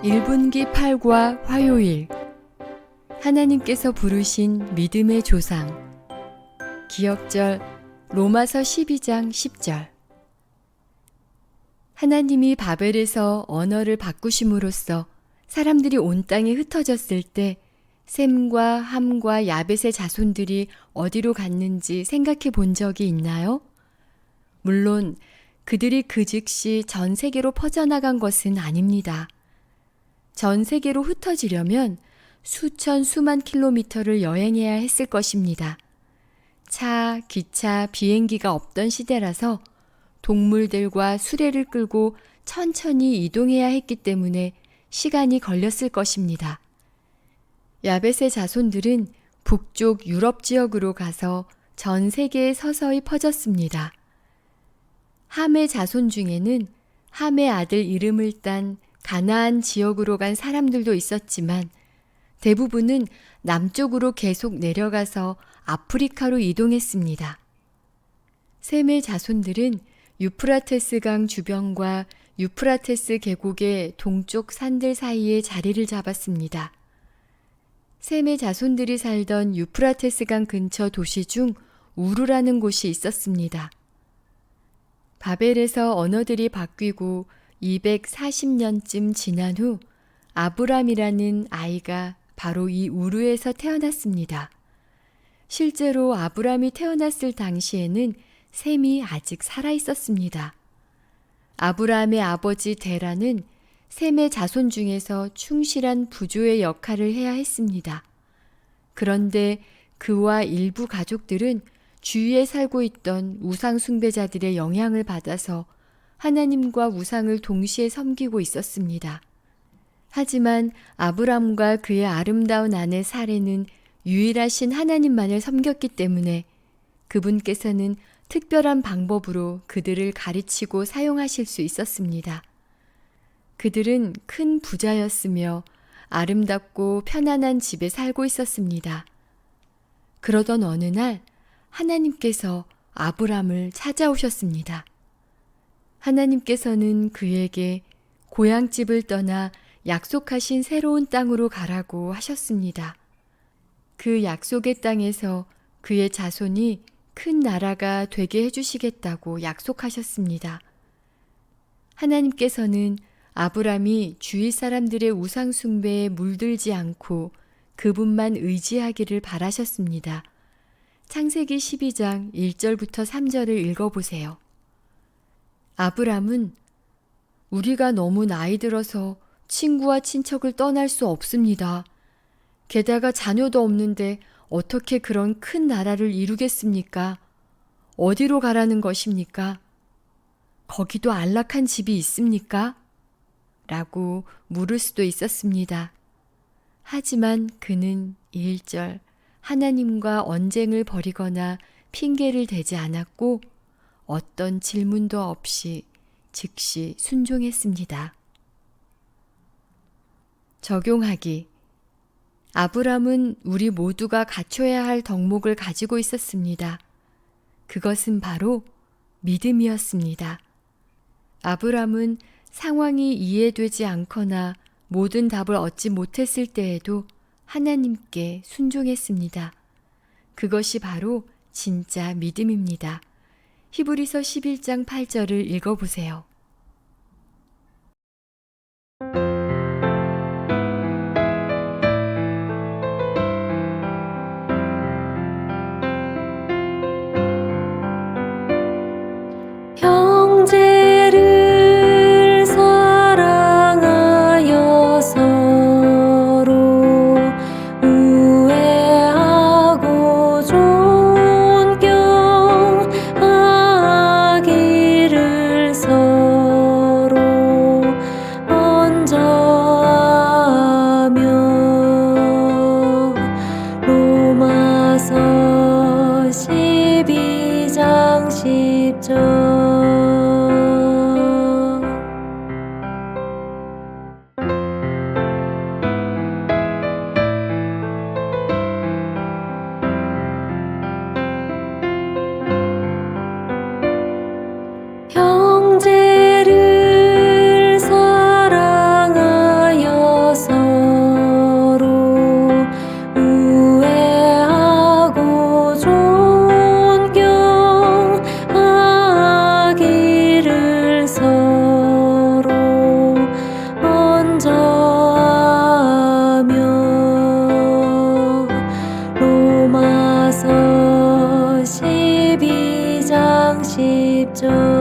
1분기 8과 화요일 하나님께서 부르신 믿음의 조상 기억절 로마서 12장 10절 하나님이 바벨에서 언어를 바꾸심으로써 사람들이 온 땅에 흩어졌을 때 셈과 함과 야벳의 자손들이 어디로 갔는지 생각해 본 적이 있나요? 물론 그들이 그 즉시 전 세계로 퍼져나간 것은 아닙니다. 전 세계로 흩어지려면 수천 수만 킬로미터를 여행해야 했을 것입니다. 차, 기차, 비행기가 없던 시대라서 동물들과 수레를 끌고 천천히 이동해야 했기 때문에 시간이 걸렸을 것입니다. 야벳의 자손들은 북쪽 유럽 지역으로 가서 전 세계에 서서히 퍼졌습니다. 함의 자손 중에는 함의 아들 이름을 딴 가나안 지역으로 간 사람들도 있었지만 대부분은 남쪽으로 계속 내려가서 아프리카로 이동했습니다. 셈의 자손들은 유프라테스 강 주변과 유프라테스 계곡의 동쪽 산들 사이에 자리를 잡았습니다. 셈의 자손들이 살던 유프라테스 강 근처 도시 중 우르라는 곳이 있었습니다. 바벨에서 언어들이 바뀌고 240년쯤 지난 후 아브람이라는 아이가 바로 이 우르에서 태어났습니다. 실제로 아브람이 태어났을 당시에는 셈이 아직 살아 있었습니다. 아브람의 아버지 데라는 셈의 자손 중에서 충실한 부조의 역할을 해야 했습니다. 그런데 그와 일부 가족들은 주위에 살고 있던 우상 숭배자들의 영향을 받아서 하나님과 우상을 동시에 섬기고 있었습니다. 하지만 아브람과 그의 아름다운 아내 사레는 유일하신 하나님만을 섬겼기 때문에 그분께서는 특별한 방법으로 그들을 가르치고 사용하실 수 있었습니다. 그들은 큰 부자였으며 아름답고 편안한 집에 살고 있었습니다. 그러던 어느 날 하나님께서 아브람을 찾아오셨습니다. 하나님께서는 그에게 고향집을 떠나 약속하신 새로운 땅으로 가라고 하셨습니다. 그 약속의 땅에서 그의 자손이 큰 나라가 되게 해주시겠다고 약속하셨습니다. 하나님께서는 아브람이 주위 사람들의 우상 숭배에 물들지 않고 그분만 의지하기를 바라셨습니다. 창세기 12장 1절부터 3절을 읽어보세요. 아브람은 우리가 너무 나이 들어서 친구와 친척을 떠날 수 없습니다. 게다가 자녀도 없는데 어떻게 그런 큰 나라를 이루겠습니까? 어디로 가라는 것입니까? 거기도 안락한 집이 있습니까? 라고 물을 수도 있었습니다. 하지만 그는 1절 하나님과 언쟁을 벌이거나 핑계를 대지 않았고 어떤 질문도 없이 즉시 순종했습니다. 적용하기. 아브람은 우리 모두가 갖춰야 할 덕목을 가지고 있었습니다. 그것은 바로 믿음이었습니다. 아브람은 상황이 이해되지 않거나 모든 답을 얻지 못했을 때에도 하나님께 순종했습니다. 그것이 바로 진짜 믿음입니다. 히브리서 11장 8절을 읽어보세요. 형제를 사랑하여 서로 우애하고 존경하기를 서로 먼저 하며 로마서 12장 10절 형제를 사랑하여 10절